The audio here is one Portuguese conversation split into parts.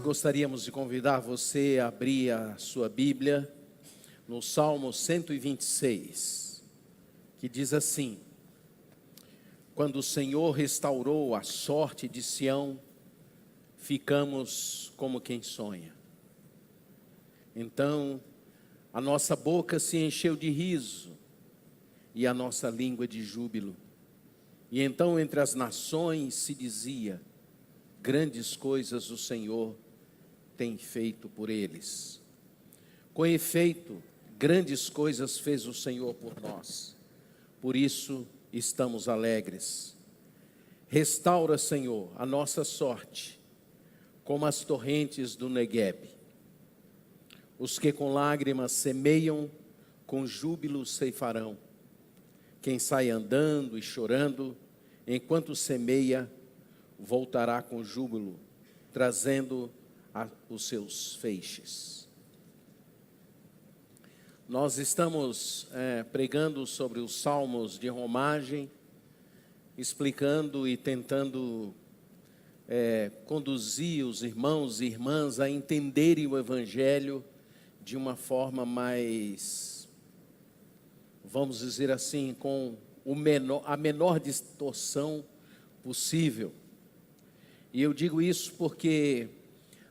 gostaríamos de convidar você a abrir a sua Bíblia no Salmo 126, que diz assim: quando o Senhor restaurou a sorte de Sião, ficamos como quem sonha. Então, a nossa boca se encheu de riso e a nossa língua de júbilo. E então entre as nações se dizia: grandes coisas o Senhor tem feito por eles. Com efeito, grandes coisas fez o Senhor por nós. Por isso estamos alegres. Restaura, Senhor, a nossa sorte, como as torrentes do Neguebe. Os que com lágrimas semeiam, com júbilo ceifarão. Quem sai andando e chorando, enquanto semeia, voltará com júbilo, trazendo os seus feixes. Nós estamos pregando sobre os salmos de romagem, explicando e tentando conduzir os irmãos e irmãs a entenderem o Evangelho de uma forma mais, vamos dizer assim, com a menor distorção possível. E eu digo isso porque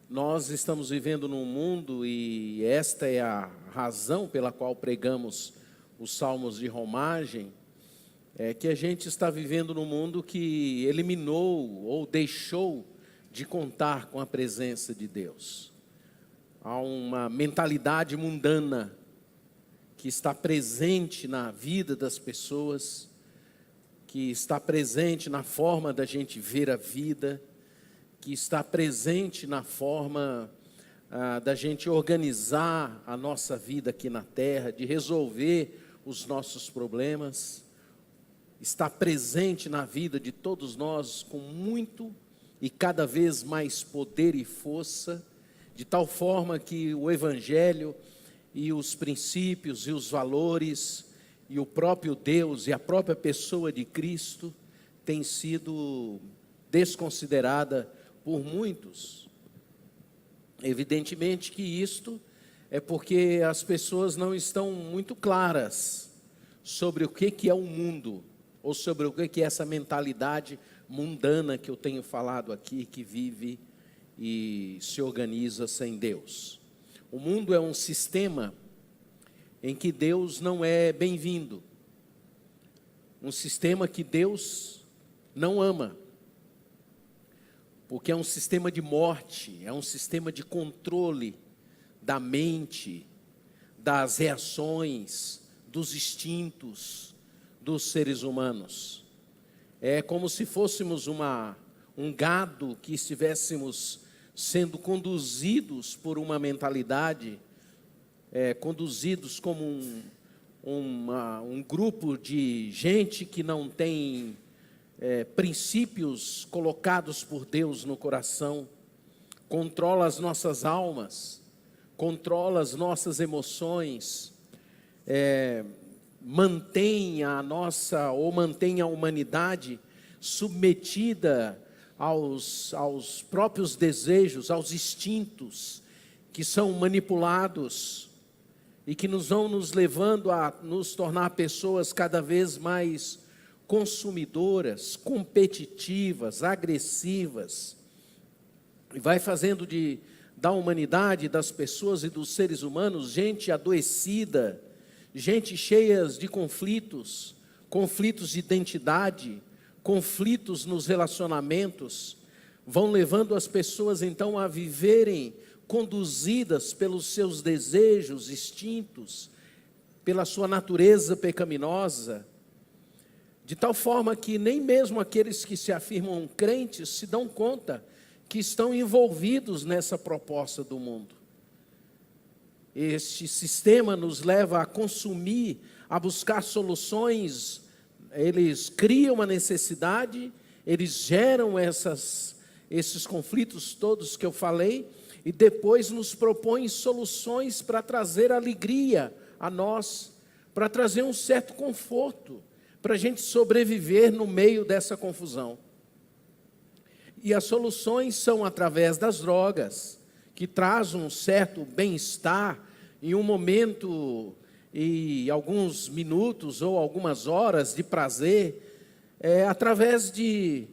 nós estamos vivendo num mundo, e esta é a razão pela qual pregamos os salmos de romagem, que a gente está vivendo num mundo que eliminou ou deixou de contar com a presença de Deus. Há uma mentalidade mundana que está presente na vida das pessoas, que está presente na forma da gente ver a vida, que está presente na forma da gente organizar a nossa vida aqui na terra, de resolver os nossos problemas, está presente na vida de todos nós com muito e cada vez mais poder e força, de tal forma que o Evangelho e os princípios e os valores e o próprio Deus e a própria pessoa de Cristo tem sido desconsiderada por muitos. Evidentemente que isto é porque as pessoas não estão muito claras sobre o que é o mundo, ou sobre o que é essa mentalidade mundana que eu tenho falado aqui, que vive e se organiza sem Deus. O mundo é um sistema em que Deus não é bem-vindo, um sistema que Deus não ama, porque é um sistema de morte, é um sistema de controle da mente, das reações, dos instintos dos seres humanos. É como se fôssemos um gado que estivéssemos sendo conduzidos por uma mentalidade, conduzidos como um grupo de gente que não tem princípios colocados por Deus no coração, controla as nossas almas, controla as nossas emoções, mantém a humanidade submetida aos próprios desejos, aos instintos que são manipulados e que vão nos levando a nos tornar pessoas cada vez mais consumidoras, competitivas, agressivas, e vai fazendo da humanidade, das pessoas e dos seres humanos, gente adoecida, gente cheia de conflitos de identidade, conflitos nos relacionamentos, vão levando as pessoas então a viverem conduzidas pelos seus desejos, instintos, pela sua natureza pecaminosa, de tal forma que nem mesmo aqueles que se afirmam crentes se dão conta que estão envolvidos nessa proposta do mundo. Este sistema nos leva a consumir, a buscar soluções. Eles criam uma necessidade, eles geram esses conflitos todos que eu falei, e depois nos propõem soluções para trazer alegria a nós, para trazer um certo conforto, para a gente sobreviver no meio dessa confusão. E as soluções são através das drogas, que traz um certo bem-estar em um momento e alguns minutos ou algumas horas de prazer, através de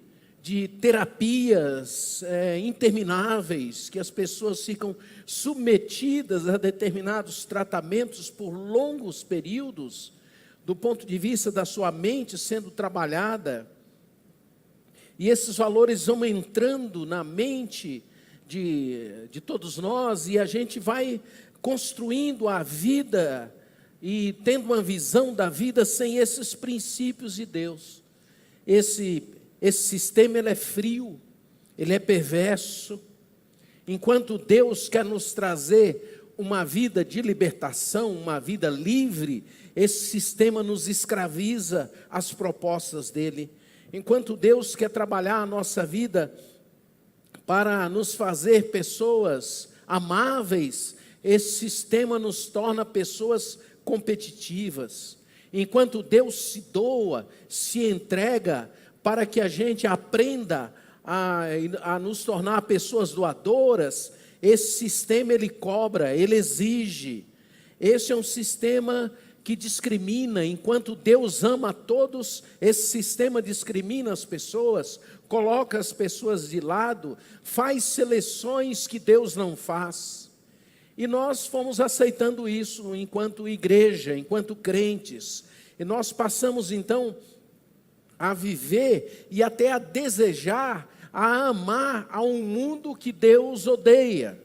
terapias intermináveis, que as pessoas ficam submetidas a determinados tratamentos por longos períodos, do ponto de vista da sua mente sendo trabalhada, e esses valores vão entrando na mente de todos nós, e a gente vai construindo a vida e tendo uma visão da vida sem esses princípios de Deus. Esse sistema ele é frio, ele é perverso. Enquanto Deus quer nos trazer uma vida de libertação, uma vida livre, esse sistema nos escraviza às propostas dele. Enquanto Deus quer trabalhar a nossa vida para nos fazer pessoas amáveis, esse sistema nos torna pessoas competitivas. Enquanto Deus se doa, se entrega para que a gente aprenda a nos tornar pessoas doadoras, esse sistema ele cobra, ele exige. Esse é um sistema que discrimina. Enquanto Deus ama a todos, esse sistema discrimina as pessoas, coloca as pessoas de lado, faz seleções que Deus não faz. E nós fomos aceitando isso enquanto igreja, enquanto crentes. E nós passamos então a viver e até a desejar, a amar a um mundo que Deus odeia,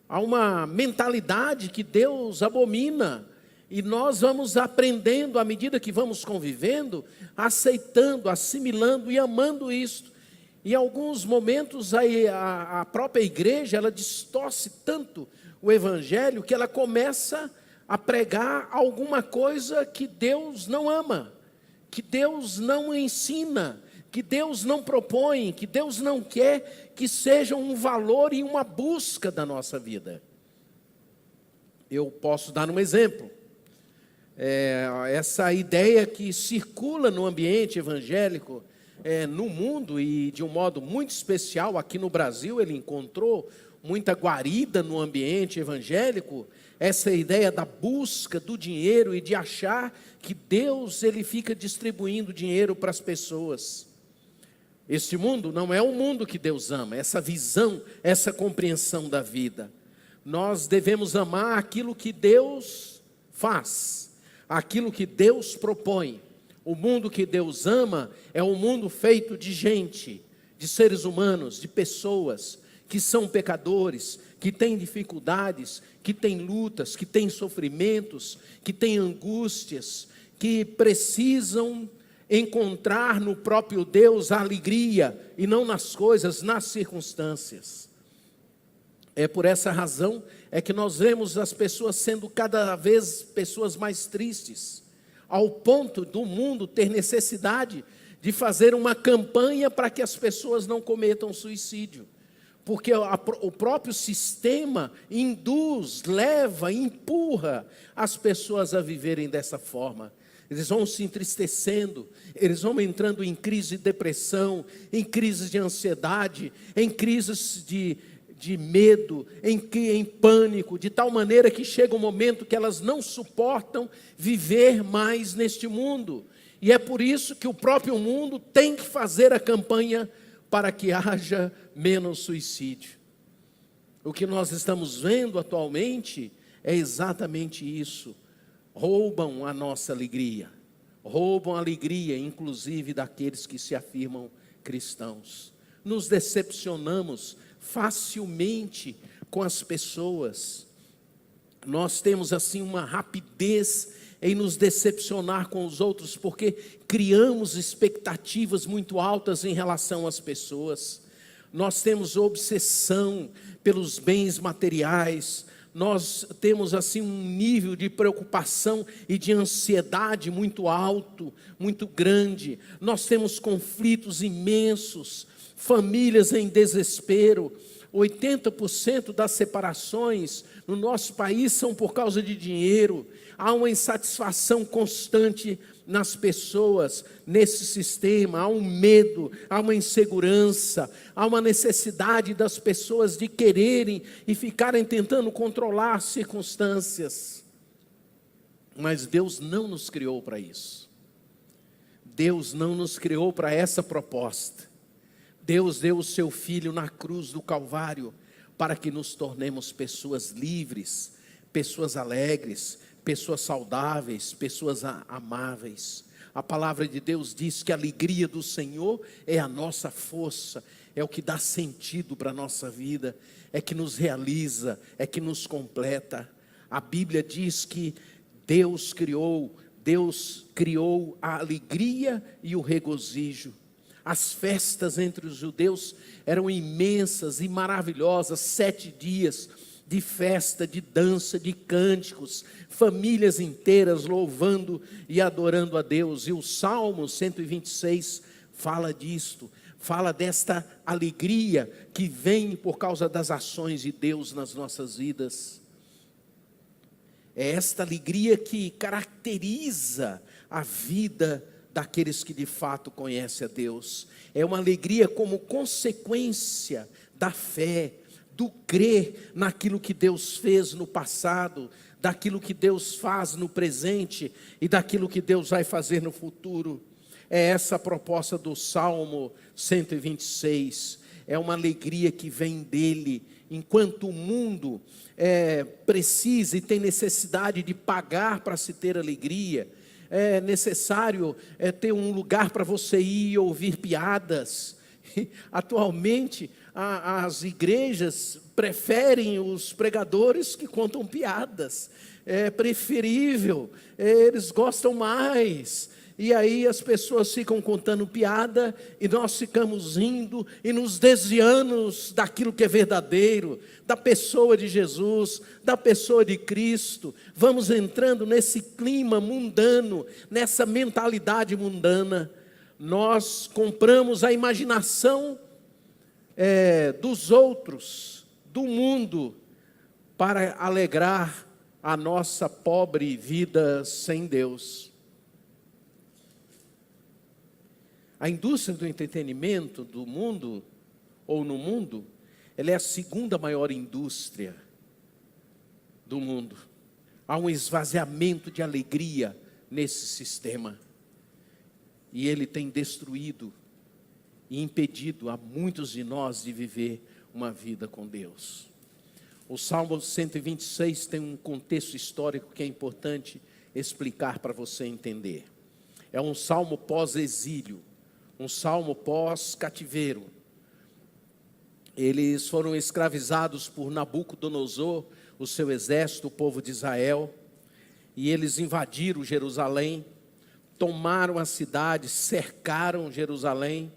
a uma mentalidade que Deus abomina. E nós vamos aprendendo, à medida que vamos convivendo, aceitando, assimilando e amando isso. Em alguns momentos a própria igreja, ela distorce tanto o evangelho que ela começa a pregar alguma coisa que Deus não ama, que Deus não ensina, que Deus não propõe, que Deus não quer que seja um valor e uma busca da nossa vida. Eu posso dar um exemplo. Essa ideia que circula no ambiente evangélico, no mundo e de um modo muito especial aqui no Brasil, ele encontrou muita guarida no ambiente evangélico, essa ideia da busca do dinheiro e de achar que Deus ele fica distribuindo dinheiro para as pessoas. Este mundo não é o mundo que Deus ama, essa visão, essa compreensão da vida. Nós devemos amar aquilo que Deus faz, aquilo que Deus propõe. O mundo que Deus ama é um mundo feito de gente, de seres humanos, de pessoas que são pecadores, que têm dificuldades, que têm lutas, que têm sofrimentos, que têm angústias, que precisam encontrar no próprio Deus a alegria e não nas coisas, nas circunstâncias. É por essa razão que nós vemos as pessoas sendo cada vez pessoas mais tristes, ao ponto do mundo ter necessidade de fazer uma campanha para que as pessoas não cometam suicídio, porque o próprio sistema induz, leva, empurra as pessoas a viverem dessa forma. Eles vão se entristecendo, eles vão entrando em crise de depressão, em crises de ansiedade, em crises de medo, em pânico, de tal maneira que chega um momento que elas não suportam viver mais neste mundo. E é por isso que o próprio mundo tem que fazer a campanha para que haja menos suicídio. O que nós estamos vendo atualmente é exatamente isso. Roubam a nossa alegria, roubam a alegria, inclusive daqueles que se afirmam cristãos. Nos decepcionamos facilmente com as pessoas. Nós temos assim uma rapidez em nos decepcionar com os outros, porque criamos expectativas muito altas em relação às pessoas. Nós temos obsessão pelos bens materiais, nós temos assim um nível de preocupação e de ansiedade muito alto, muito grande. Nós temos conflitos imensos, famílias em desespero. 80% das separações no nosso país são por causa de dinheiro. Há uma insatisfação constante nas pessoas, nesse sistema. Há um medo, há uma insegurança, há uma necessidade das pessoas de quererem e ficarem tentando controlar as circunstâncias. Mas Deus não nos criou para isso. Deus não nos criou para essa proposta. Deus deu o seu Filho na cruz do Calvário para que nos tornemos pessoas livres, pessoas alegres, pessoas saudáveis, pessoas amáveis. A palavra de Deus diz que a alegria do Senhor é a nossa força, é o que dá sentido para a nossa vida, é que nos realiza, é que nos completa. A Bíblia diz que Deus criou a alegria e o regozijo. As festas entre os judeus eram imensas e maravilhosas, 7 dias de festa, de dança, de cânticos, famílias inteiras louvando e adorando a Deus. E o Salmo 126 fala disto, fala desta alegria que vem por causa das ações de Deus nas nossas vidas. É esta alegria que caracteriza a vida daqueles que de fato conhecem a Deus. É uma alegria como consequência da fé, do crer naquilo que Deus fez no passado, daquilo que Deus faz no presente e daquilo que Deus vai fazer no futuro. É essa a proposta do Salmo 126. É uma alegria que vem dele, enquanto o mundo precisa e tem necessidade de pagar para se ter alegria. É necessário ter um lugar para você ir e ouvir piadas. Atualmente, as igrejas preferem os pregadores que contam piadas. É preferível, eles gostam mais. E aí as pessoas ficam contando piada e nós ficamos rindo e nos desviando daquilo que é verdadeiro, da pessoa de Jesus, da pessoa de Cristo. Vamos entrando nesse clima mundano, nessa mentalidade mundana. Nós compramos a imaginação dos outros, do mundo, para alegrar a nossa pobre vida sem Deus. A indústria do entretenimento do mundo, ou no mundo, ela é a segunda maior indústria do mundo. Há um esvaziamento de alegria nesse sistema. E ele tem destruído e impedido a muitos de nós de viver uma vida com Deus. O Salmo 126 tem um contexto histórico que é importante explicar para você entender. É um salmo pós-exílio, um salmo pós-cativeiro. Eles foram escravizados por Nabucodonosor, o seu exército, o povo de Israel, e eles invadiram Jerusalém, tomaram a cidade, cercaram Jerusalém,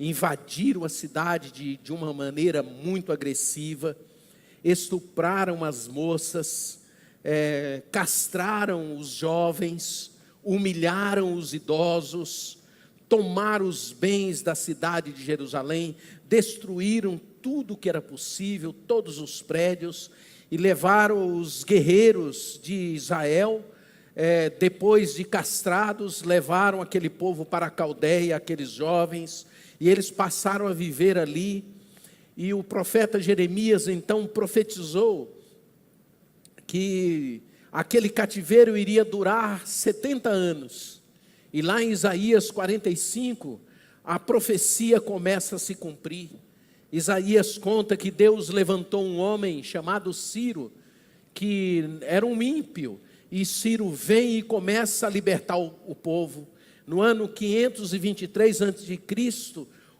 invadiram a cidade de uma maneira muito agressiva, estupraram as moças, castraram os jovens, humilharam os idosos, tomaram os bens da cidade de Jerusalém, destruíram tudo que era possível, todos os prédios, e levaram os guerreiros de Israel, depois de castrados, levaram aquele povo para a Caldeia, aqueles jovens, e eles passaram a viver ali. E o profeta Jeremias então profetizou que aquele cativeiro iria durar 70 anos. E lá em Isaías 45, a profecia começa a se cumprir. Isaías conta que Deus levantou um homem chamado Ciro, que era um ímpio, e Ciro vem e começa a libertar o povo. No ano 523 a.C.,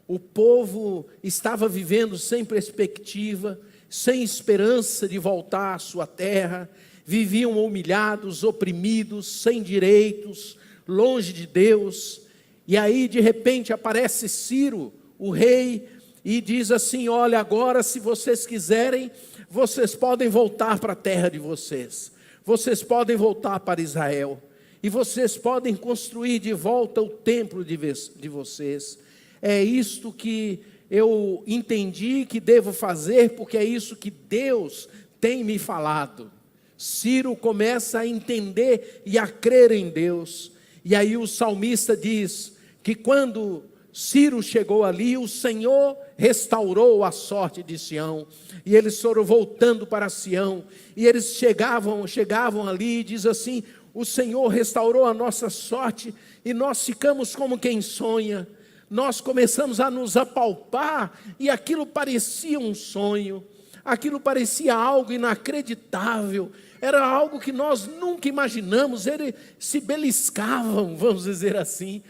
o povo estava vivendo sem perspectiva, sem esperança de voltar à sua terra, viviam humilhados, oprimidos, sem direitos, longe de Deus. E aí de repente aparece Ciro, o rei, e diz assim: olha, agora se vocês quiserem, vocês podem voltar para a terra de vocês, vocês podem voltar para Israel, e vocês podem construir de volta o templo de vocês. É isto que eu entendi que devo fazer, porque é isso que Deus tem me falado. Ciro começa a entender e a crer em Deus. E aí o salmista diz que quando Ciro chegou ali, o Senhor restaurou a sorte de Sião, e eles foram voltando para Sião, e eles chegavam ali, e diz assim: o Senhor restaurou a nossa sorte, e nós ficamos como quem sonha. Nós começamos a nos apalpar, e aquilo parecia um sonho, aquilo parecia algo inacreditável, era algo que nós nunca imaginamos. Eles se beliscavam, vamos dizer assim,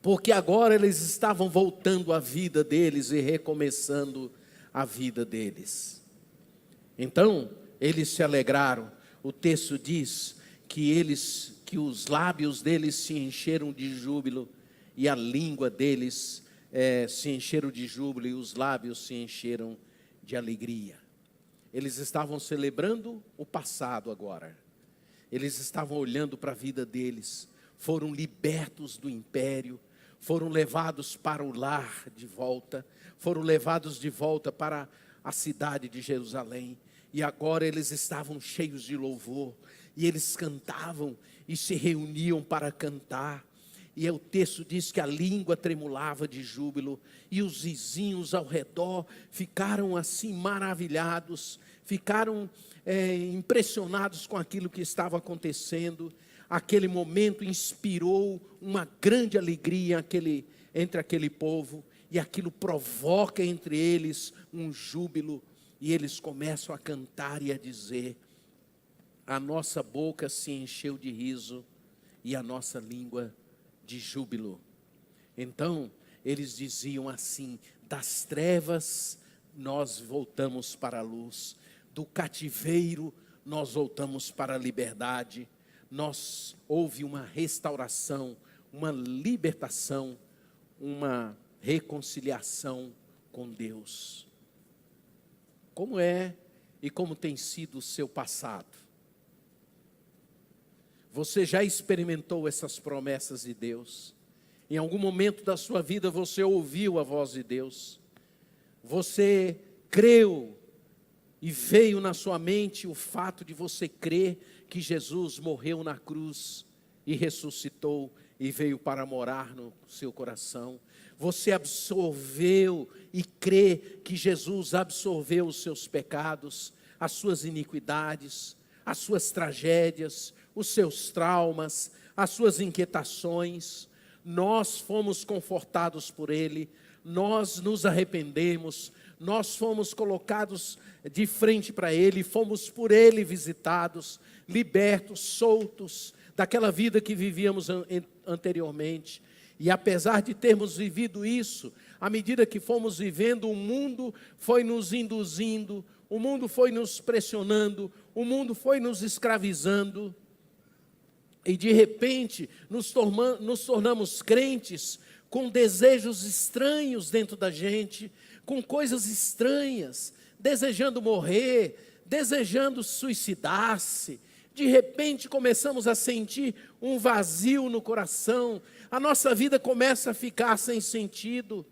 porque agora eles estavam voltando à vida deles e recomeçando a vida deles. Então, eles se alegraram. O texto diz que os lábios deles se encheram de júbilo, e a língua deles se encheram de júbilo, e os lábios se encheram de alegria. Eles estavam celebrando o passado agora. Eles estavam olhando para a vida deles. Foram libertos do império, foram levados para o lar de volta, foram levados de volta para a cidade de Jerusalém. E agora eles estavam cheios de louvor, e eles cantavam e se reuniam para cantar. E o texto diz que a língua tremulava de júbilo, e os vizinhos ao redor ficaram assim maravilhados, ficaram impressionados com aquilo que estava acontecendo. Aquele momento inspirou uma grande alegria entre aquele povo, e aquilo provoca entre eles um júbilo, e eles começam a cantar e a dizer: a nossa boca se encheu de riso, e a nossa língua de júbilo. Então eles diziam assim: das trevas nós voltamos para a luz, do cativeiro nós voltamos para a liberdade. Houve uma restauração, uma libertação, uma reconciliação com Deus. Como é e como tem sido o seu passado? Você já experimentou essas promessas de Deus? Em algum momento da sua vida você ouviu a voz de Deus? Você creu e veio na sua mente o fato de você crer que Jesus morreu na cruz e ressuscitou e veio para morar no seu coração? Você absorveu e crê que Jesus absorveu os seus pecados, as suas iniquidades, as suas tragédias, os seus traumas, as suas inquietações? Nós fomos confortados por Ele, nós nos arrependemos, nós fomos colocados de frente para Ele, fomos por Ele visitados, libertos, soltos daquela vida que vivíamos anteriormente. E apesar de termos vivido isso, à medida que fomos vivendo, o mundo foi nos induzindo, o mundo foi nos pressionando, o mundo foi nos escravizando. E de repente nos tornamos crentes com desejos estranhos dentro da gente, com coisas estranhas, desejando morrer, desejando suicidar-se. De repente começamos a sentir um vazio no coração, a nossa vida começa a ficar sem sentido.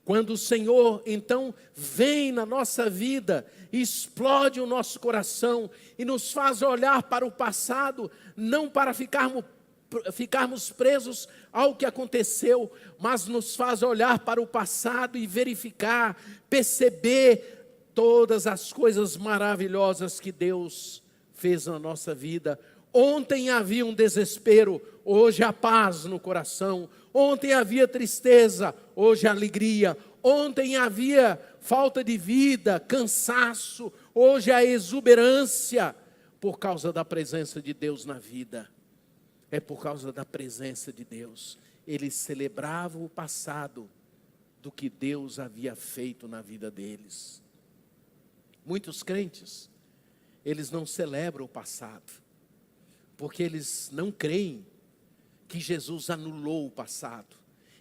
Quando o Senhor então vem na nossa vida, explode o nosso coração e nos faz olhar para o passado, não para ficarmos presos ao que aconteceu, mas nos faz olhar para o passado e verificar, perceber todas as coisas maravilhosas que Deus fez na nossa vida. Ontem havia um desespero, hoje há paz no coração. Ontem havia tristeza, hoje há alegria. Ontem havia falta de vida, cansaço, hoje há exuberância, por causa da presença de Deus na vida. É por causa da presença de Deus. Eles celebravam o passado do que Deus havia feito na vida deles. Muitos crentes, eles não celebram o passado, porque eles não creem que Jesus anulou o passado.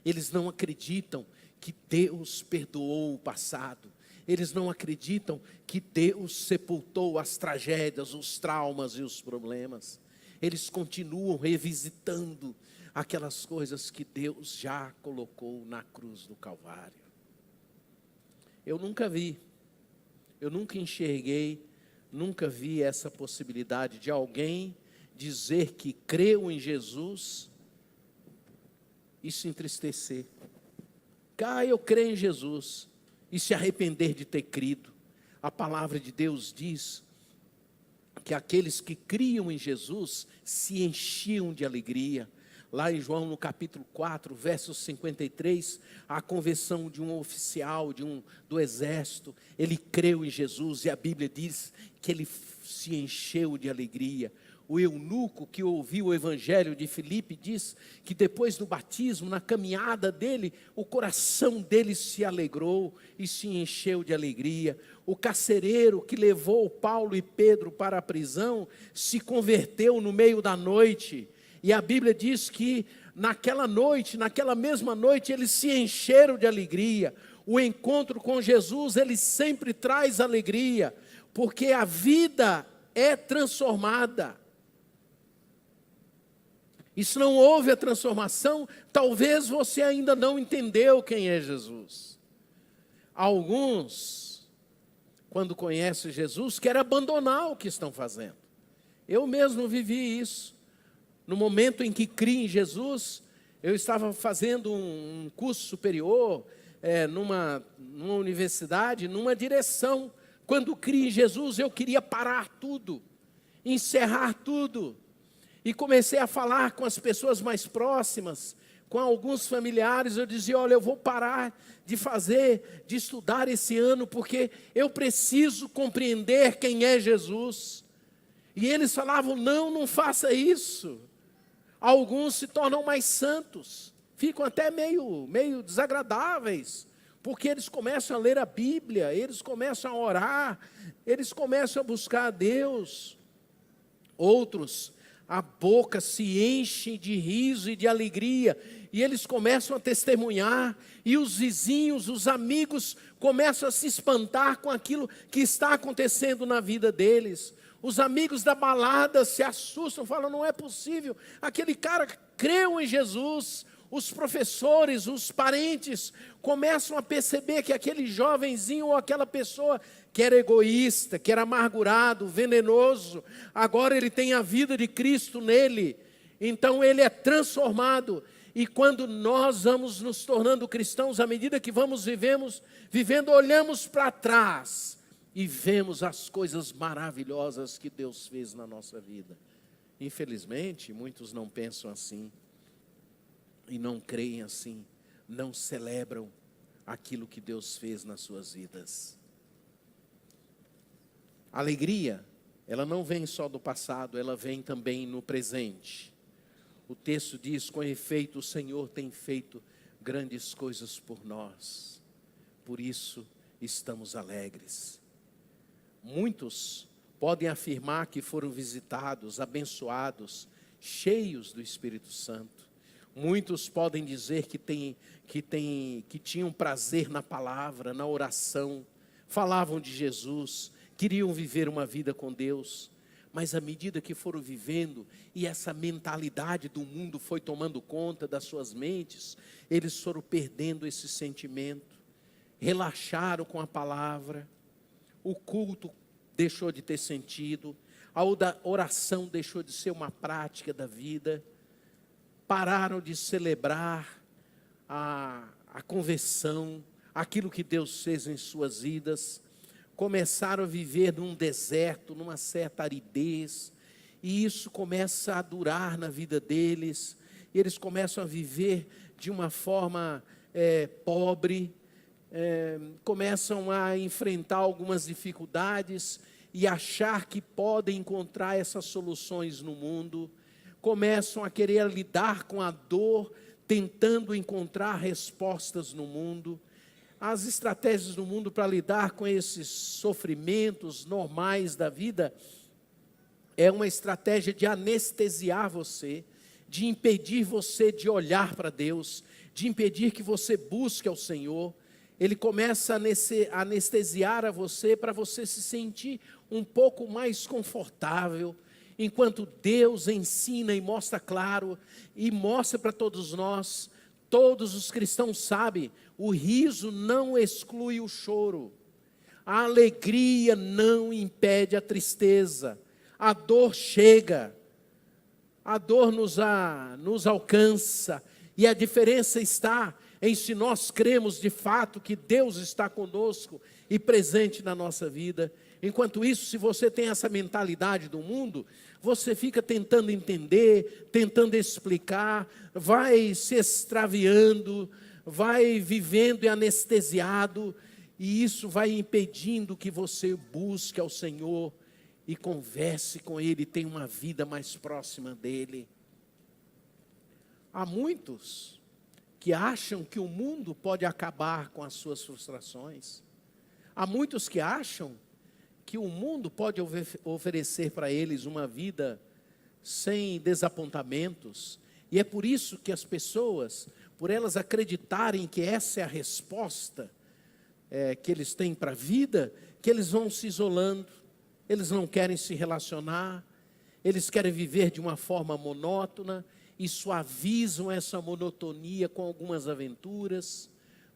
Eles não acreditam que Deus perdoou o passado. Eles não acreditam que Deus sepultou as tragédias, os traumas e os problemas. Eles continuam revisitando aquelas coisas que Deus já colocou na cruz do Calvário. Eu nunca nunca enxerguei, nunca vi essa possibilidade de alguém dizer que creu em Jesus e se entristecer. Eu creio em Jesus e se arrepender de ter crido. A palavra de Deus diz que aqueles que criam em Jesus se enchiam de alegria. Lá em João, no capítulo 4, verso 53, a conversão de um oficial do exército, ele creu em Jesus e a Bíblia diz que ele se encheu de alegria. O eunuco que ouviu o evangelho de Filipe diz que depois do batismo, na caminhada dele, o coração dele se alegrou e se encheu de alegria. O carcereiro que levou Paulo e Pedro para a prisão se converteu no meio da noite. E a Bíblia diz que naquela noite, naquela mesma noite, eles se encheram de alegria. O encontro com Jesus, ele sempre traz alegria, porque a vida é transformada. E se não houve a transformação, talvez você ainda não entendeu quem é Jesus. Alguns, quando conhecem Jesus, querem abandonar o que estão fazendo. Eu mesmo vivi isso. No momento em que criei em Jesus, eu estava fazendo um curso superior, numa universidade, numa direção. Quando criei em Jesus, eu queria parar tudo, encerrar tudo. E comecei a falar com as pessoas mais próximas, com alguns familiares. Eu dizia: olha, eu vou parar de estudar esse ano, porque eu preciso compreender quem é Jesus. E eles falavam: não faça isso. Alguns se tornam mais santos, ficam até meio desagradáveis, porque eles começam a ler a Bíblia, eles começam a orar, eles começam a buscar a Deus. Outros, a boca se enche de riso e de alegria, e eles começam a testemunhar, e os vizinhos, os amigos, começam a se espantar com aquilo que está acontecendo na vida deles. Os amigos da balada se assustam, falam: não é possível, aquele cara creu em Jesus. Os professores, os parentes começam a perceber que aquele jovenzinho ou aquela pessoa que era egoísta, que era amargurado, venenoso, agora ele tem a vida de Cristo nele, então ele é transformado. E quando nós vamos nos tornando cristãos, à medida que vamos vivendo, olhamos para trás e vemos as coisas maravilhosas que Deus fez na nossa vida. Infelizmente, muitos não pensam assim. E não creem assim, não celebram aquilo que Deus fez nas suas vidas. A alegria, ela não vem só do passado, ela vem também no presente. O texto diz: com efeito o Senhor tem feito grandes coisas por nós, por isso estamos alegres. Muitos podem afirmar que foram visitados, abençoados, cheios do Espírito Santo. Muitos podem dizer que tinham prazer na palavra, na oração, falavam de Jesus, queriam viver uma vida com Deus, mas à medida que foram vivendo e essa mentalidade do mundo foi tomando conta das suas mentes, eles foram perdendo esse sentimento, relaxaram com a palavra, o culto deixou de ter sentido, a oração deixou de ser uma prática da vida, pararam de celebrar a conversão, aquilo que Deus fez em suas vidas, começaram a viver num deserto, numa certa aridez, e isso começa a durar na vida deles, e eles começam a viver de uma forma pobre, começam a enfrentar algumas dificuldades, e achar que podem encontrar essas soluções no mundo, começam a querer lidar com a dor, tentando encontrar respostas no mundo. As estratégias do mundo para lidar com esses sofrimentos normais da vida é uma estratégia de anestesiar você, de impedir você de olhar para Deus, de impedir que você busque ao Senhor. Ele começa a anestesiar a você para você se sentir um pouco mais confortável, enquanto Deus ensina e mostra claro, e mostra para todos nós, todos os cristãos sabem, o riso não exclui o choro, a alegria não impede a tristeza, a dor chega, a dor nos alcança, e a diferença está em se nós cremos de fato que Deus está conosco e presente na nossa vida. Enquanto isso, se você tem essa mentalidade do mundo, você fica tentando entender, tentando explicar, vai se extraviando, vai vivendo e anestesiado, e isso vai impedindo que você busque ao Senhor e converse com Ele, tenha uma vida mais próxima dEle. Há muitos que acham que o mundo pode acabar com as suas frustrações. Há muitos que acham que o mundo pode oferecer para eles uma vida sem desapontamentos. E é por isso que as pessoas, por elas acreditarem que essa é a resposta que eles têm para a vida, que eles vão se isolando, eles não querem se relacionar, eles querem viver de uma forma monótona e suavizam essa monotonia com algumas aventuras,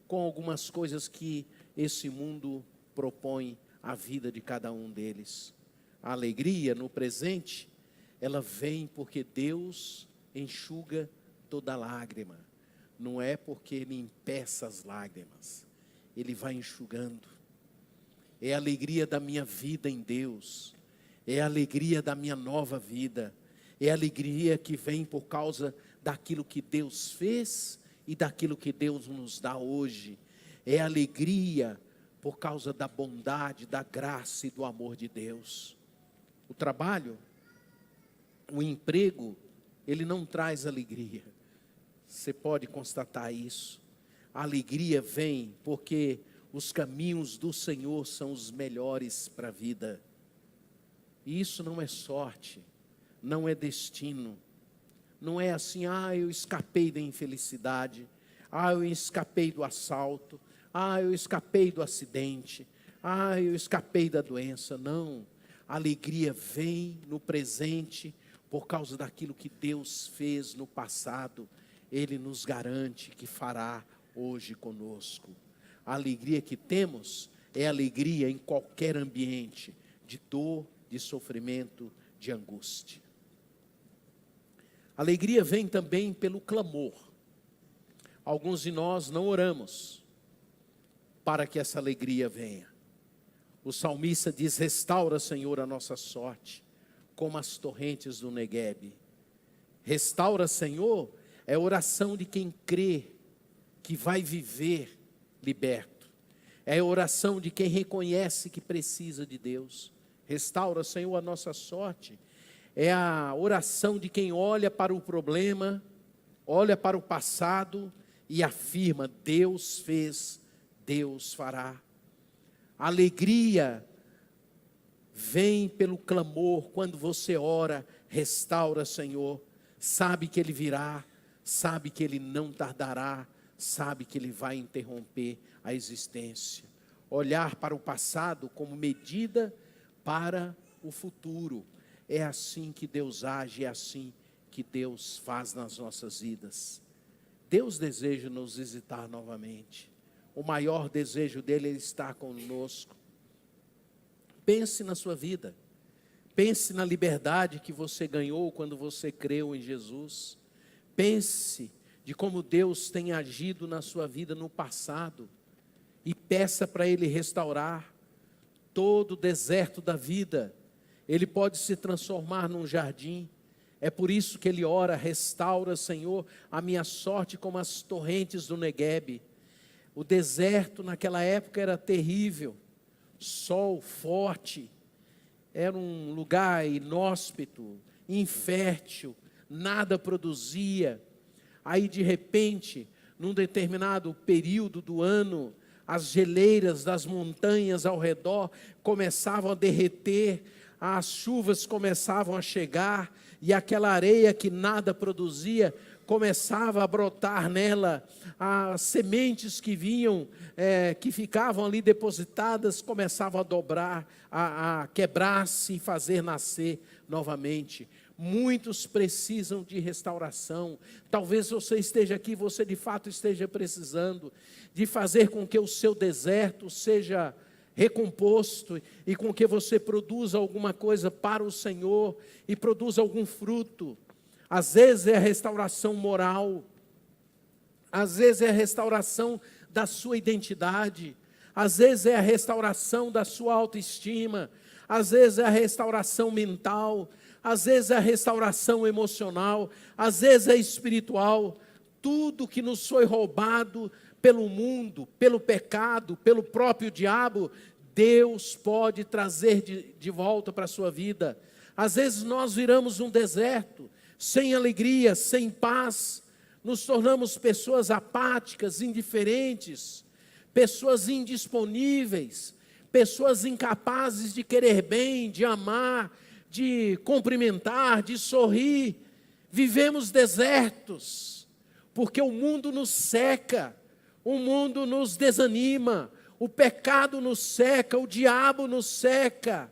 com algumas coisas que esse mundo propõe à vida de cada um deles. A alegria no presente, ela vem porque Deus enxuga toda lágrima. Não é porque Ele impeça as lágrimas, Ele vai enxugando. É a alegria da minha vida em Deus, é a alegria da minha nova vida, é a alegria que vem por causa daquilo que Deus fez e daquilo que Deus nos dá hoje. É a alegria por causa da bondade, da graça e do amor de Deus. O trabalho, o emprego, ele não traz alegria. Você pode constatar isso. A alegria vem porque os caminhos do Senhor são os melhores para a vida. E isso não é sorte, não é destino. Não é assim, eu escapei da infelicidade, eu escapei do assalto, eu escapei do acidente, eu escapei da doença. Não, a alegria vem no presente por causa daquilo que Deus fez no passado. Ele nos garante que fará hoje conosco. A alegria que temos é alegria em qualquer ambiente de dor, de sofrimento, de angústia. A alegria vem também pelo clamor. Alguns de nós não oramos para que essa alegria venha. O salmista diz: restaura, Senhor, a nossa sorte, como as torrentes do Neguebe. Restaura, Senhor, é a oração de quem crê que vai viver liberto. É a oração de quem reconhece que precisa de Deus. Restaura, Senhor, a nossa sorte. É a oração de quem olha para o problema, olha para o passado e afirma: Deus fez, Deus fará. A alegria vem pelo clamor. Quando você ora, restaura, Senhor, sabe que Ele virá, sabe que Ele não tardará, sabe que Ele vai interromper a existência. Olhar para o passado como medida para o futuro. É assim que Deus age, é assim que Deus faz nas nossas vidas. Deus deseja nos visitar novamente. O maior desejo dele é estar conosco. Pense na sua vida. Pense na liberdade que você ganhou quando você creu em Jesus. Pense de como Deus tem agido na sua vida no passado. E peça para Ele restaurar todo o deserto da vida. Ele pode se transformar num jardim. É por isso que ele ora: restaura, Senhor, a minha sorte como as torrentes do Neguebe. O deserto naquela época era terrível. Sol forte. Era um lugar inóspito, infértil. Nada produzia. Aí de repente, num determinado período do ano, as geleiras das montanhas ao redor começavam a derreter, as chuvas começavam a chegar, e aquela areia que nada produzia, começava a brotar nela, as sementes que vinham, que ficavam ali depositadas, começavam a dobrar, a quebrar-se e fazer nascer novamente. Muitos precisam de restauração. Talvez você esteja aqui, você de fato esteja precisando de fazer com que o seu deserto seja recomposto e com que você produza alguma coisa para o Senhor e produza algum fruto. Às vezes é a restauração moral, às vezes é a restauração da sua identidade, às vezes é a restauração da sua autoestima, às vezes é a restauração mental, às vezes é a restauração emocional, às vezes é espiritual. Tudo que nos foi roubado pelo mundo, pelo pecado, pelo próprio diabo, Deus pode trazer de volta para a sua vida. Às vezes nós viramos um deserto, sem alegria, sem paz, nos tornamos pessoas apáticas, indiferentes, pessoas indisponíveis, pessoas incapazes de querer bem, de amar, de cumprimentar, de sorrir. Vivemos desertos, porque o mundo nos seca, o mundo nos desanima, o pecado nos seca, o diabo nos seca.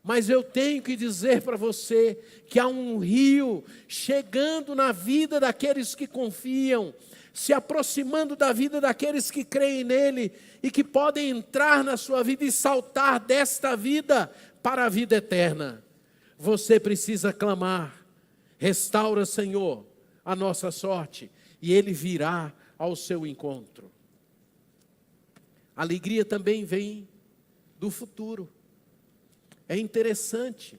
Mas eu tenho que dizer para você que há um rio chegando na vida daqueles que confiam, se aproximando da vida daqueles que creem nele e que podem entrar na sua vida e saltar desta vida para a vida eterna. Você precisa clamar: restaura, Senhor, a nossa sorte, e ele virá ao seu encontro. A alegria também vem do futuro. É interessante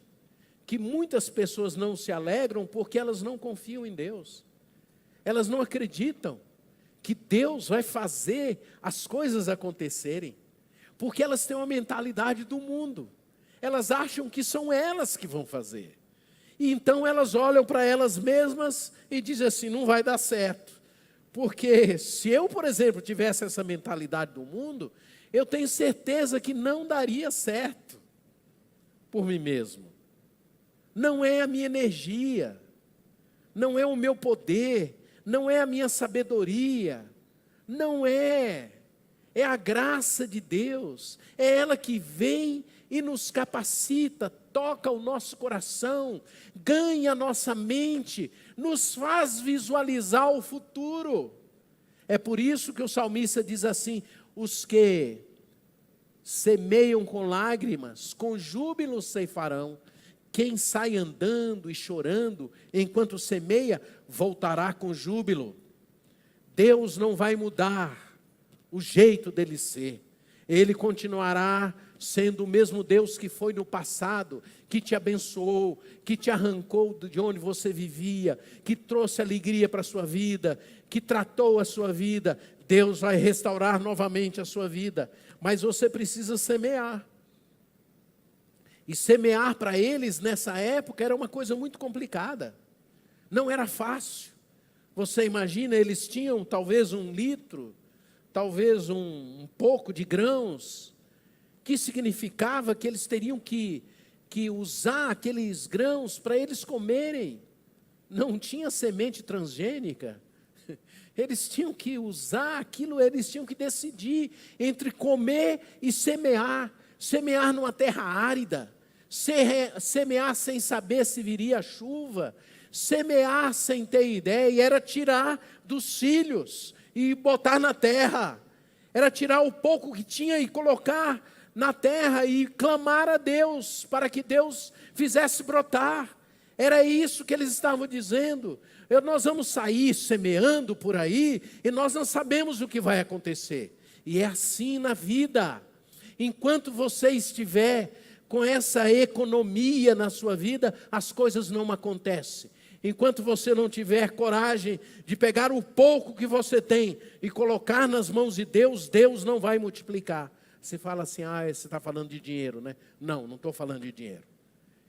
que muitas pessoas não se alegram porque elas não confiam em Deus. Elas não acreditam que Deus vai fazer as coisas acontecerem, porque elas têm uma mentalidade do mundo. Elas acham que são elas que vão fazer. E então elas olham para elas mesmas e dizem assim: não vai dar certo. Porque se eu, por exemplo, tivesse essa mentalidade do mundo, eu tenho certeza que não daria certo por mim mesmo. Não é a minha energia, não é o meu poder, não é a minha sabedoria, não é. É a graça de Deus, é ela que vem e nos capacita, toca o nosso coração, ganha a nossa mente, nos faz visualizar o futuro. É por isso que o salmista diz assim: os que semeiam com lágrimas, com júbilo ceifarão. Quem sai andando e chorando enquanto semeia, voltará com júbilo. Deus não vai mudar o jeito dele ser. Ele continuará sendo o mesmo Deus que foi no passado, que te abençoou, que te arrancou de onde você vivia, que trouxe alegria para a sua vida, que tratou a sua vida. Deus vai restaurar novamente a sua vida, mas você precisa semear. E semear para eles nessa época era uma coisa muito complicada, não era fácil. Você imagina, eles tinham talvez 1 litro, talvez um pouco de grãos, que significava que eles teriam que usar aqueles grãos para eles comerem. Não tinha semente transgênica, eles tinham que usar aquilo, eles tinham que decidir entre comer e semear. Semear numa terra árida, semear sem saber se viria a chuva, semear sem ter ideia, era tirar dos filhos e botar na terra, era tirar o pouco que tinha e colocar na terra e clamar a Deus, para que Deus fizesse brotar. Era isso que eles estavam dizendo. Nós vamos sair semeando por aí, e nós não sabemos o que vai acontecer. E é assim na vida. Enquanto você estiver com essa economia na sua vida, as coisas não acontecem. Enquanto você não tiver coragem de pegar o pouco que você tem e colocar nas mãos de Deus, Deus não vai multiplicar. Você fala assim: você está falando de dinheiro, né? Não, não estou falando de dinheiro.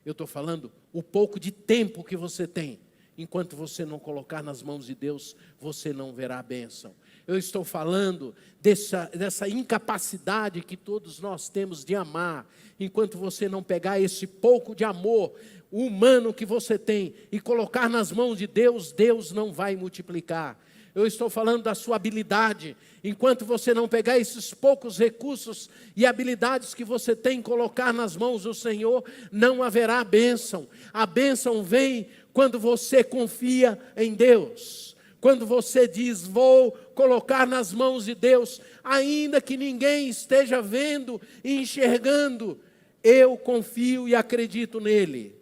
Eu estou falando o pouco de tempo que você tem. Enquanto você não colocar nas mãos de Deus, você não verá a bênção. Eu estou falando dessa incapacidade que todos nós temos de amar. Enquanto você não pegar esse pouco de amor humano que você tem e colocar nas mãos de Deus, Deus não vai multiplicar. Eu estou falando da sua habilidade. Enquanto você não pegar esses poucos recursos e habilidades que você tem e colocar nas mãos do Senhor, não haverá bênção. A bênção vem quando você confia em Deus. Quando você diz: vou colocar nas mãos de Deus, ainda que ninguém esteja vendo e enxergando, eu confio e acredito nele.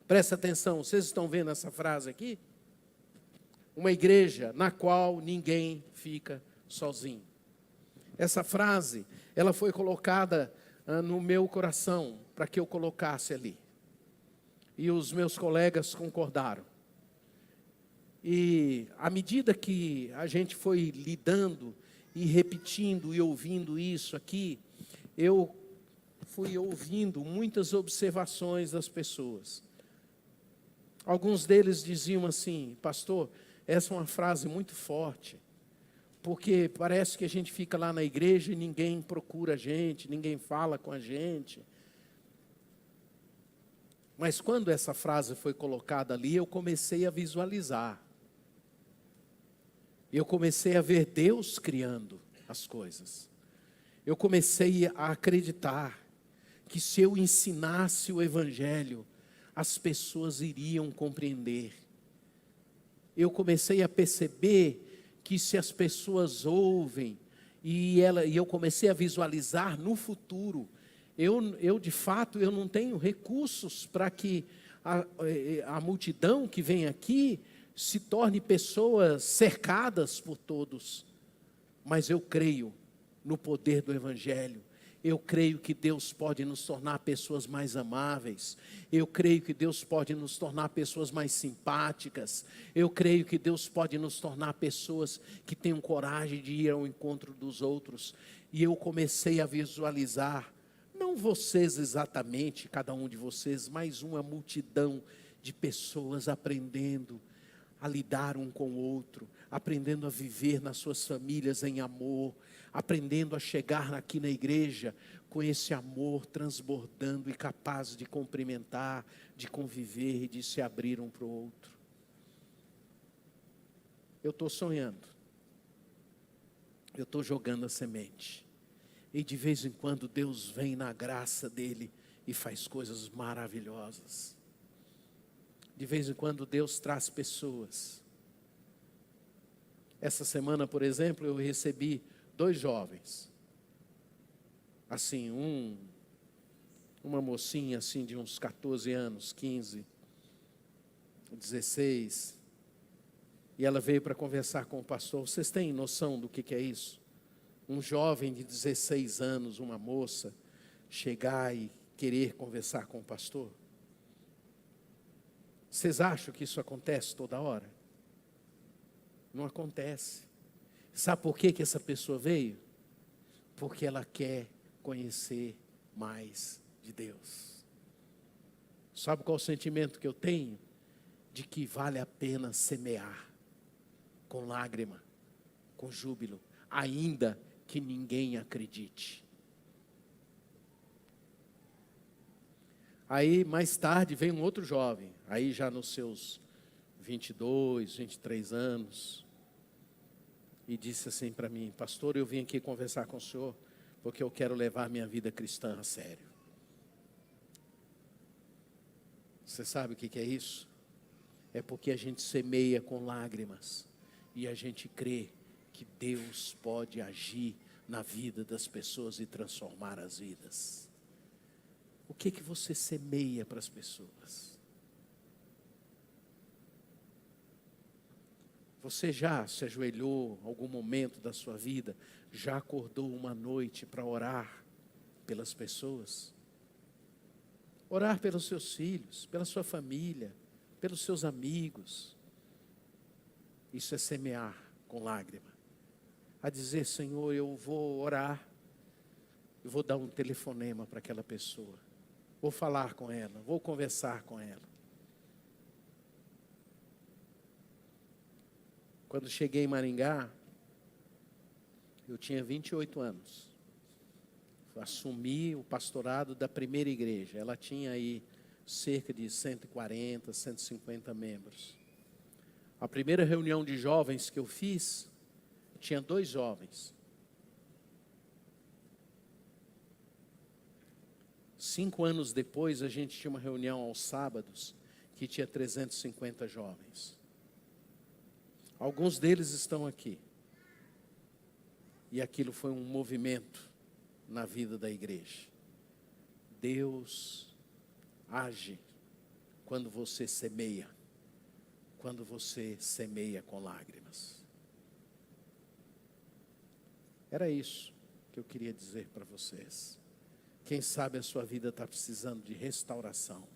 Presta atenção, vocês estão vendo essa frase aqui? Uma igreja na qual ninguém fica sozinho. Essa frase, ela foi colocada no meu coração, para que eu colocasse ali. E os meus colegas concordaram. E à medida que a gente foi lidando e repetindo e ouvindo isso aqui, eu fui ouvindo muitas observações das pessoas. Alguns deles diziam assim: pastor, essa é uma frase muito forte, porque parece que a gente fica lá na igreja e ninguém procura a gente, ninguém fala com a gente. Mas quando essa frase foi colocada ali, eu comecei a visualizar. Eu comecei a ver Deus criando as coisas. Eu comecei a acreditar que se eu ensinasse o Evangelho, as pessoas iriam compreender. Eu comecei a perceber que se as pessoas ouvem, e eu comecei a visualizar no futuro, eu de fato, eu não tenho recursos para que a multidão que vem aqui se torne pessoas cercadas por todos. Mas eu creio no poder do Evangelho. Eu creio que Deus pode nos tornar pessoas mais amáveis. Eu creio que Deus pode nos tornar pessoas mais simpáticas. Eu creio que Deus pode nos tornar pessoas que tenham coragem de ir ao encontro dos outros. E eu comecei a visualizar, não vocês exatamente, cada um de vocês, mas uma multidão de pessoas aprendendo a lidar um com o outro, aprendendo a viver nas suas famílias em amor, aprendendo a chegar aqui na igreja com esse amor transbordando e capaz de cumprimentar, de conviver e de se abrir um para o outro. Eu estou sonhando, eu estou jogando a semente, e de vez em quando Deus vem na graça dEle e faz coisas maravilhosas. De vez em quando Deus traz pessoas. Essa semana, por exemplo, eu recebi 2 jovens. Assim, uma mocinha assim de uns 14 anos, 15, 16. E ela veio para conversar com o pastor. Vocês têm noção do que é isso? Um jovem de 16 anos, uma moça, chegar e querer conversar com o pastor? Vocês acham que isso acontece toda hora? Não acontece. Sabe por que essa pessoa veio? Porque ela quer conhecer mais de Deus. Sabe qual o sentimento que eu tenho? De que vale a pena semear com lágrima, com júbilo, ainda que ninguém acredite. Aí, mais tarde, veio um outro jovem, aí já nos seus 22, 23 anos, e disse assim para mim: pastor, eu vim aqui conversar com o senhor, porque eu quero levar minha vida cristã a sério. Você sabe o que é isso? É porque a gente semeia com lágrimas, e a gente crê que Deus pode agir na vida das pessoas e transformar as vidas. O que você semeia para as pessoas? Você já se ajoelhou em algum momento da sua vida? Já acordou uma noite para orar pelas pessoas? Orar pelos seus filhos, pela sua família, pelos seus amigos. Isso é semear com lágrima. A dizer: Senhor, eu vou orar, eu vou dar um telefonema para aquela pessoa. Vou falar com ela, vou conversar com ela. Quando cheguei em Maringá, eu tinha 28 anos. Assumi o pastorado da primeira igreja. Ela tinha aí cerca de 140, 150 membros. A primeira reunião de jovens que eu fiz, tinha 2 jovens. 5 anos depois, a gente tinha uma reunião aos sábados, que tinha 350 jovens. Alguns deles estão aqui. E aquilo foi um movimento na vida da igreja. Deus age quando você semeia. Quando você semeia com lágrimas. Era isso que eu queria dizer para vocês. Quem sabe a sua vida está precisando de restauração.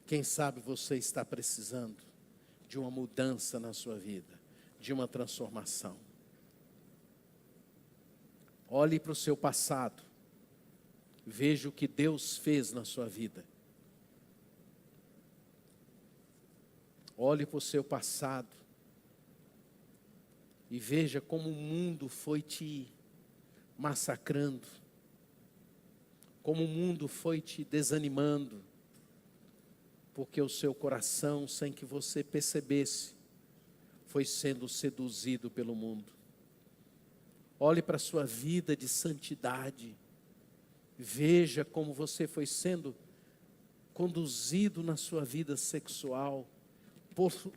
Quem sabe você está precisando de uma mudança na sua vida, de uma transformação. Olhe para o seu passado, veja o que Deus fez na sua vida. Olhe para o seu passado e veja como o mundo foi te massacrando, como o mundo foi te desanimando, porque o seu coração, sem que você percebesse, foi sendo seduzido pelo mundo. Olhe para a sua vida de santidade, veja como você foi sendo conduzido na sua vida sexual,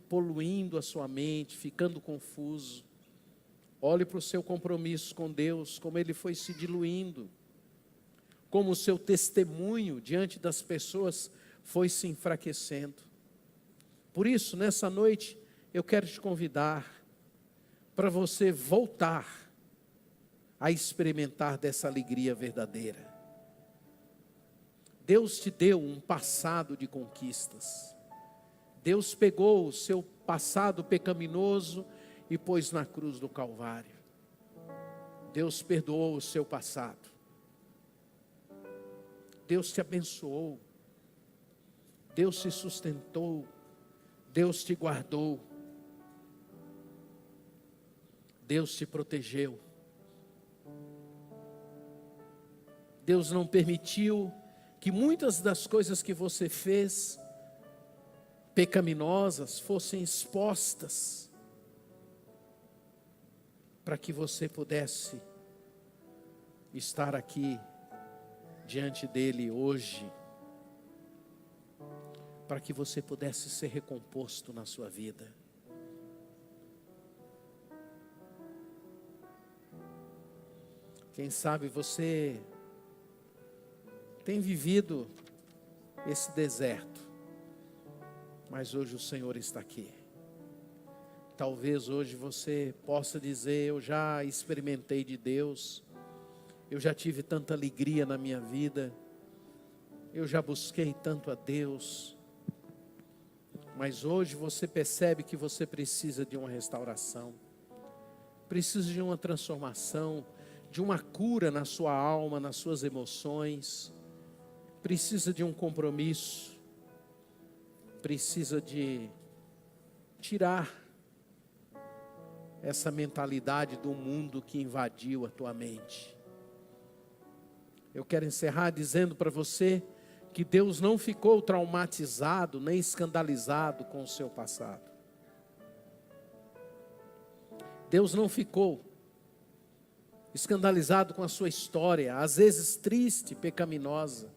poluindo a sua mente, ficando confuso. Olhe para o seu compromisso com Deus, como ele foi se diluindo, como o seu testemunho diante das pessoas foi se enfraquecendo. Por isso, nessa noite, eu quero te convidar para você voltar a experimentar dessa alegria verdadeira. Deus te deu um passado de conquistas. Deus pegou o seu passado pecaminoso e pôs na cruz do Calvário. Deus perdoou o seu passado. Deus te abençoou. Deus te sustentou. Deus te guardou. Deus te protegeu. Deus não permitiu que muitas das coisas que você fez pecaminosas fossem expostas para que você pudesse estar aqui diante dele hoje, para que você pudesse ser recomposto na sua vida. Quem sabe você tem vivido esse deserto, mas hoje o Senhor está aqui. Talvez hoje você possa dizer: eu já experimentei de Deus, eu já tive tanta alegria na minha vida, eu já busquei tanto a Deus, mas hoje você percebe que você precisa de uma restauração, precisa de uma transformação, de uma cura na sua alma, nas suas emoções, precisa de um compromisso, precisa de tirar essa mentalidade do mundo que invadiu a tua mente. Eu quero encerrar dizendo para você que Deus não ficou traumatizado nem escandalizado com o seu passado. Deus não ficou escandalizado com a sua história, às vezes triste, pecaminosa,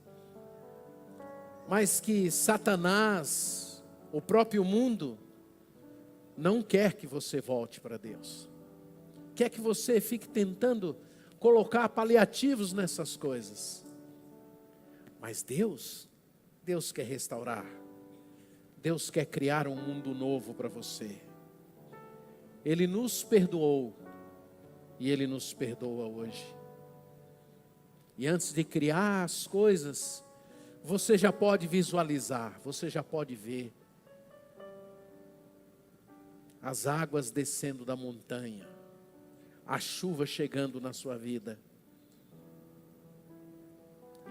mas que Satanás, o próprio mundo, não quer que você volte para Deus. Quer que você fique tentando colocar paliativos nessas coisas. Mas Deus quer restaurar. Deus quer criar um mundo novo para você. Ele nos perdoou e Ele nos perdoa hoje. E antes de criar as coisas, você já pode visualizar, você já pode ver as águas descendo da montanha, a chuva chegando na sua vida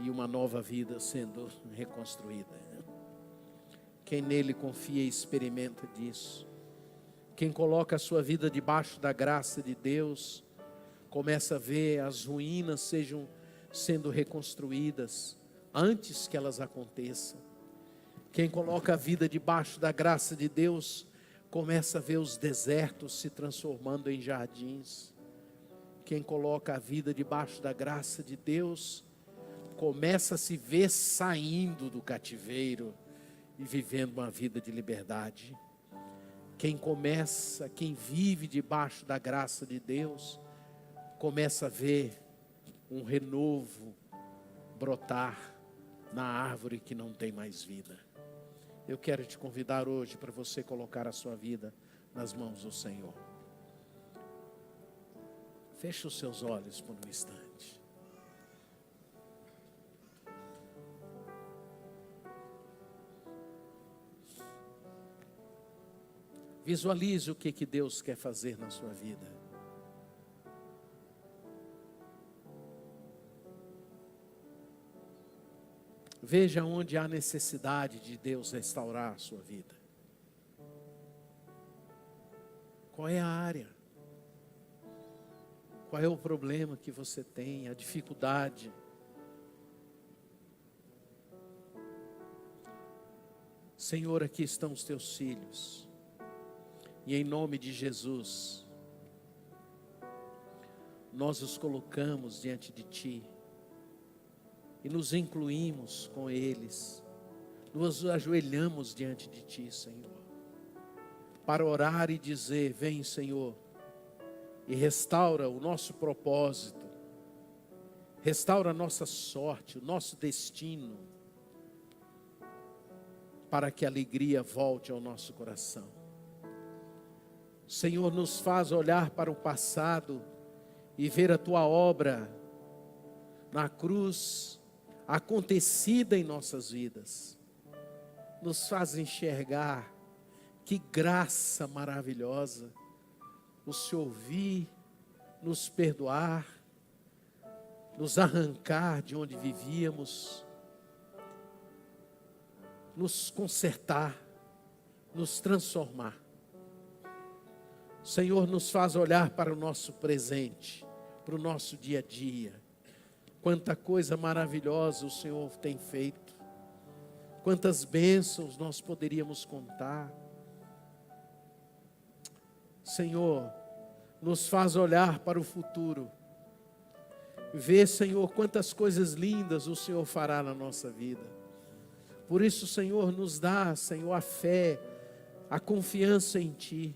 e uma nova vida sendo reconstruída. Quem nele confia e experimenta disso, quem coloca a sua vida debaixo da graça de Deus, começa a ver as ruínas sendo reconstruídas antes que elas aconteçam. Quem coloca a vida debaixo da graça de Deus, começa a ver os desertos se transformando em jardins. Quem coloca a vida debaixo da graça de Deus, começa a se ver saindo do cativeiro e vivendo uma vida de liberdade. Quem vive debaixo da graça de Deus, começa a ver um renovo brotar na árvore que não tem mais vida. Eu quero te convidar hoje para você colocar a sua vida nas mãos do Senhor. Feche os seus olhos por um instante. Visualize o que Deus quer fazer na sua vida. Veja onde há necessidade de Deus restaurar a sua vida. Qual é a área? Qual é o problema que você tem, a dificuldade? Senhor, aqui estão os teus filhos. E em nome de Jesus, nós os colocamos diante de Ti. E nos incluímos com eles. Nos ajoelhamos diante de Ti, Senhor. Para orar e dizer: vem, Senhor, e restaura o nosso propósito. Restaura a nossa sorte, o nosso destino. Para que a alegria volte ao nosso coração. Senhor, nos faz olhar para o passado e ver a Tua obra na cruz acontecida em nossas vidas. Nos faz enxergar que graça maravilhosa o Senhor ouvir, nos perdoar, nos arrancar de onde vivíamos, nos consertar, nos transformar. Senhor, nos faz olhar para o nosso presente, para o nosso dia a dia. Quanta coisa maravilhosa o Senhor tem feito. Quantas bênçãos nós poderíamos contar. Senhor, nos faz olhar para o futuro. Ver, Senhor, quantas coisas lindas o Senhor fará na nossa vida. Por isso, Senhor, nos dá, Senhor, a fé, a confiança em Ti.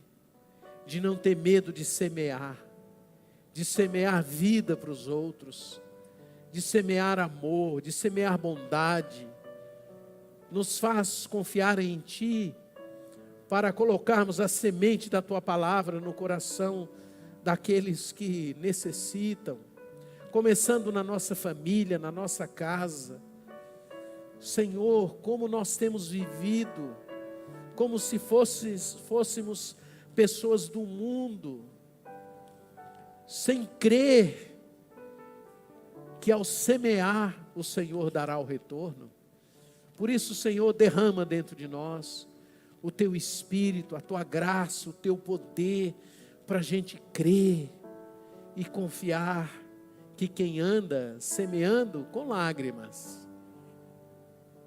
De não ter medo de semear vida para os outros, de semear amor, de semear bondade. Nos faz confiar em Ti, para colocarmos a semente da Tua palavra no coração daqueles que necessitam, começando na nossa família, na nossa casa. Senhor, como nós temos vivido, como se fôssemos pessoas do mundo, sem crer que ao semear o Senhor dará o retorno. Por isso, Senhor, derrama dentro de nós o Teu Espírito, a Tua graça, o Teu poder, para a gente crer e confiar que quem anda semeando com lágrimas,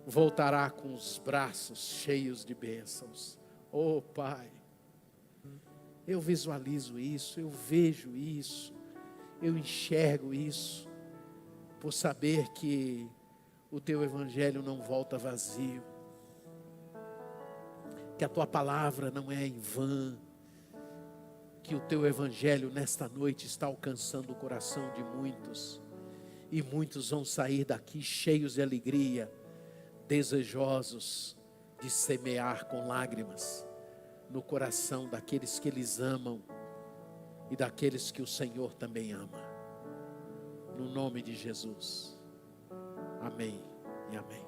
voltará com os braços cheios de bênçãos. Oh Pai, eu visualizo isso, eu vejo isso, eu enxergo isso, por saber que o Teu Evangelho não volta vazio, que a Tua palavra não é em vão, que o Teu Evangelho nesta noite está alcançando o coração de muitos, e muitos vão sair daqui cheios de alegria, desejosos de semear com lágrimas, no coração daqueles que eles amam e daqueles que o Senhor também ama. No nome de Jesus. Amém e amém.